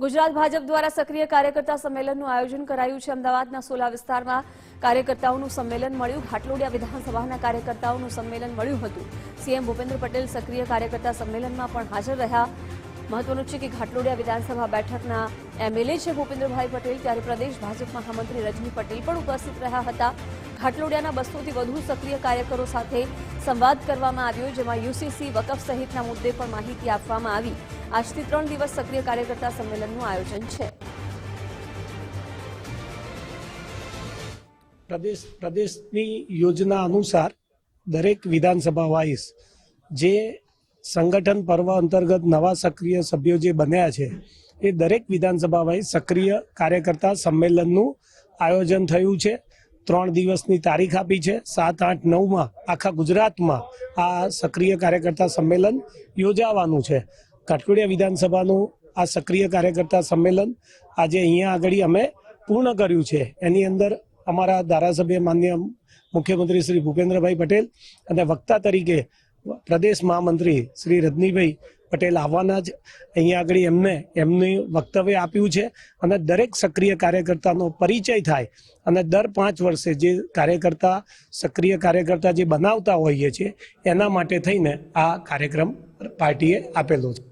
ગુજરાત ભાજપ દ્વારા સક્રિય કાર્યકર્તા સંમેલનનું આયોજન કરાયું છે। અમદાવાદના સોલા વિસ્તારમાં કાર્યકર્તાઓનું સંમેલન મળ્યું। ઘાટલોડિયા વિધાનસભાના કાર્યકર્તાઓનું સંમેલન મળ્યું હતું। સીએમ ભૂપેન્દ્ર પટેલ સક્રિય કાર્યકર્તા સંમેલનમાં પણ હાજર રહ્યા। મહત્વનું છે કે ઘાટલોડિયા વિધાનસભા બેઠકના એમએલએ છે ભૂપેન્દ્રભાઈ પટેલ, ત્યારે પ્રદેશ ભાજપ મહામંત્રી રજની પટેલ પણ ઉપસ્થિત રહ્યા હતા। ઘાટલોડિયાના 200થી વધુ સક્રિય કાર્યકરો સાથે સંવાદ કરવામાં આવ્યો, જેમાં યુસીસી, વકફ સહિતના મુદ્દે પણ માહિતી આપવામાં આવી। આજથી 3 દિવસ સક્રિય કાર્યકર્તા સંમેલનનું આયોજન છે। પ્રદેશની યોજના અનુસાર દરેક વિધાનસભા વાઇઝ જે સંગઠન પર્વ અંતર્ગત નવા સક્રિય સભ્યો જે બન્યા છે એ દરેક વિધાનસભા વાઇઝ સક્રિય કાર્યકર્તા સંમેલનનું આયોજન થયું છે। 3 દિવસની તારીખ આપી છે। 7, 8, 9માં આખા ગુજરાતમાં આ સક્રિય કાર્યકર્તા સંમેલન યોજાવાનું છે। ઘાટલોડિયા વિધાનસભાનું આ સક્રિય કાર્યકર્તા સંમેલન આજે અહીંયા આગળ અમે પૂર્ણ કર્યું છે। એની અંદર અમારા ધારાસભ્ય માન્ય મુખ્યમંત્રી શ્રી ભૂપેન્દ્રભાઈ પટેલ અને વક્તા તરીકે પ્રદેશ મહામંત્રી શ્રી રજનીભાઈ પટેલ આવવાના જ અહીંયા આગળ એમનું વક્તવ્ય આપ્યું છે અને દરેક સક્રિય કાર્યકર્તાનો પરિચય થાય અને દર 5 વર્ષે જે સક્રિય કાર્યકર્તા જે બનાવતા હોઈએ છીએ એના માટે થઈને આ કાર્યક્રમ પાર્ટીએ આપેલો છે।